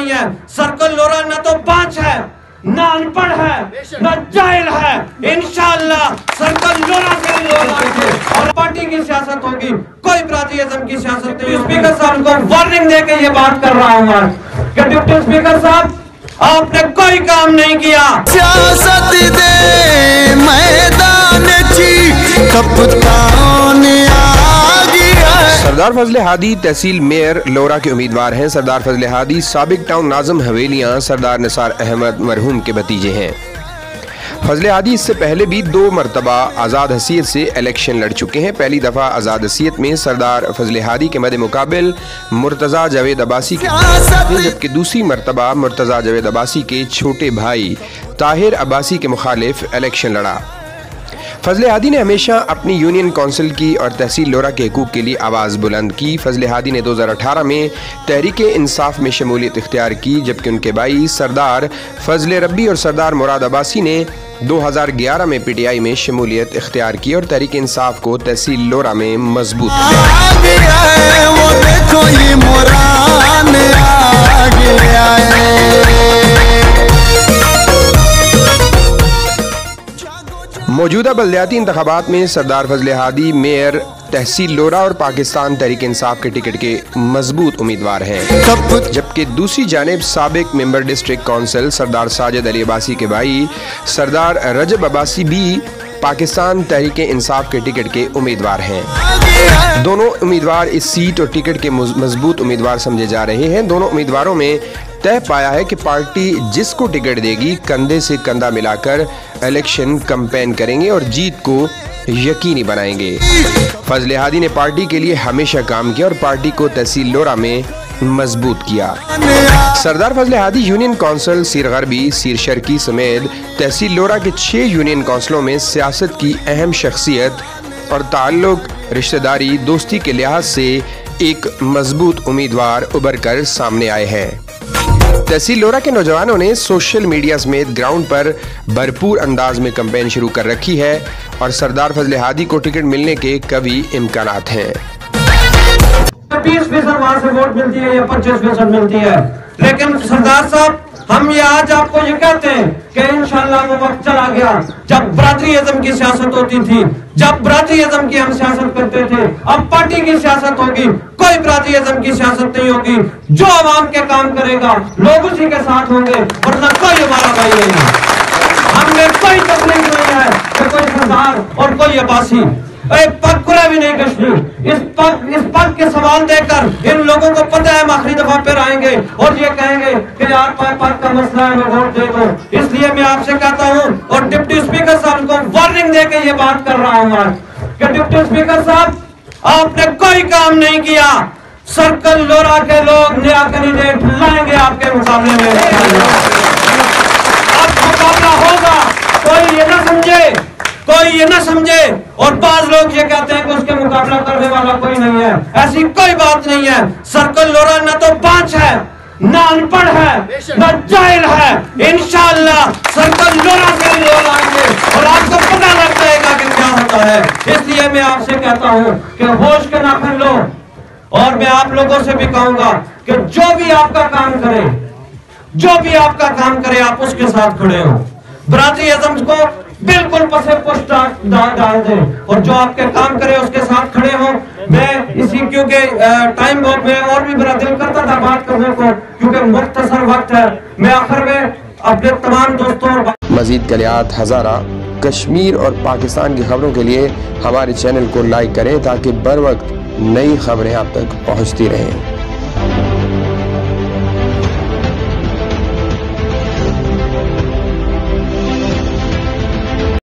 नहीं है। सर्कल लोरा न तो बांझ है, न अनपढ़ है, न जाहिल है। इंशाअल्लाह सर्कल लोरा के लोग आएंगे और पार्टी की सियासत होगी, कोई बरादरीज़म की सियासत नहीं। स्पीकर साहब को वार्निंग देके ये बात कर रहा हूँ आज कि डिप्टी स्पीकर साहब आपने कोई काम नहीं किया। सियासत दे मैदान ची कप्तान आ गया। सरदार फजले हादी तहसील मेयर लोरा के उम्मीदवार हैं। सरदार फजले हादी साबिक टाउन नाज़िम हवेलियाँ सरदार निसार अहमद मरहूम के भतीजे हैं। फजले हादी इससे पहले भी 2 मरतबा आज़ाद हसीयत से इलेक्शन लड़ चुके हैं। पहली दफ़ा आज़ाद हसीयत में सरदार फजले हादी के मद्दे मुकाबिल मुर्तज़ा जावेद अब्बासी के, जबकि दूसरी मरतबा मुर्तज़ा जावेद अब्बासी के छोटे भाई ताहिर अब्बासी के मुखालिफ इलेक्शन लड़ा। फजले हादी ने हमेशा अपनी यूनियन काउंसिल की और तहसील लोरा के हकूक़ के लिए आवाज़ बुलंद की। फजले हादी ने 2018 में तहरीक इंसाफ में शमूलियत इख्तियार की, जबकि उनके भाई सरदार फजले रब्बी और सरदार मुराद अब्बासी ने 2011 में PTI में शमूलियत इख्तियार की और तहरीक इंसाफ को तहसील लोरा में मजबूत मौजूदा बल्दियाती इंतखाबात में सरदार फजले हादी मेयर तहसील लोरा और पाकिस्तान तहरीक इंसाफ के टिकट के मजबूत उम्मीदवार हैं, जबकि दूसरी जानिब साबिक मेंबर डिस्ट्रिक्ट काउंसिल सरदार साजिद अली अब्बासी के भाई सरदार रजब अब्बासी भी पाकिस्तान तहरीक इंसाफ के टिकट के उम्मीदवार हैं। दोनों उम्मीदवार इस सीट और टिकट के मजबूत उम्मीदवार समझे जा रहे हैं। दोनों उम्मीदवारों में तय पाया है कि पार्टी जिसको टिकट देगी कंधे से कंधा मिलाकर इलेक्शन कैंपेन करेंगे और जीत को यकीनी बनाएंगे। फजले हादी ने पार्टी के लिए हमेशा काम किया और पार्टी को तहसील लोरा में मजबूत किया। सरदार फजले हादी यूनियन काउंसिल सीर गरबी, सीर शर्की समेत तहसील लोरा के 6 यूनियन काउंसिलों में सियासत की अहम शख्सियत और ताल्लुक, रिश्तेदारी, दोस्ती के लिहाज से एक मजबूत उम्मीदवार उभर कर सामने आए हैं। तहसील लोरा के नौजवानों ने सोशल मीडिया समेत ग्राउंड पर भरपूर अंदाज में कैंपेन शुरू कर रखी है और सरदार फजले हादी को टिकट मिलने के कभी इम्कानात हैं। 20% वहां से वोट मिलती है या 25% मिलती है, लेकिन सरदार साहब हम ये आज आपको ये कहते हैं कि इंशाअल्लाह वो वक्त चला गया जब बरादरीज़म की सियासत होती थी, जब बरादरीज़म की हम सियासत करते थे। अब पार्टी की सियासत होगी, कोई बरादरीज़म की सियासत नहीं होगी। जो आवाम के काम करेगा लोग उसी के साथ होंगे, वरना कोई हमारा भाई नहीं है। हमें कोई तकलीफ नहीं है कि कोई सरदार और कोई अब्बासी पग खुला भी नहीं कश्ती। इस पग के सवाल देकर इन लोगों को पता है हम आखिरी दफा फिर आएंगे और ये कहेंगे कि यार पग का मसला है, वोट दे दो। इसलिए मैं आपसे कहता हूँ और डिप्टी स्पीकर साहब को वार्निंग देके ये बात कर रहा हूँ आज कि डिप्टी स्पीकर साहब आपने कोई काम नहीं किया। सर्कल लोरा के लोग नया कैंडिडेट लाएंगे आपके मुकाबले में। अब मुकाबला होगा, कोई ये ना समझे और बाज लोग ये कहते हैं कि उसके मुकाबला करने वाला कोई नहीं है। ऐसी कोई बात नहीं है। सर्कल लोरा न तो बांझ है, न अनपढ़ है, न जाहिल है। इंशाअल्लाह सर्कल लोरा के लोग आएंगे और आपको पता लग जाएगा कि क्या होता है। इसलिए मैं आपसे कहता हूँ कि होश के नाखून लो और मैं आप लोगों से भी कहूंगा कि जो भी आपका काम करे आप उसके साथ खड़े हो। बरादरीज़म को बिल्कुल पसे पुष्ट डाल दें और जो आपके काम करे उसके साथ खड़े हो। मैं इसी क्योंकि टाइम में और भी बड़ा दिल करता था बात करने को, क्योंकि मुख्तसर वक्त है। मैं आखिर में अपने तमाम दोस्तों और मजीद कलियात, हज़ारा, कश्मीर और पाकिस्तान की खबरों के लिए हमारे चैनल को लाइक करें ताकि बर वक्त नई खबरें आप तक पहुँचती रहें।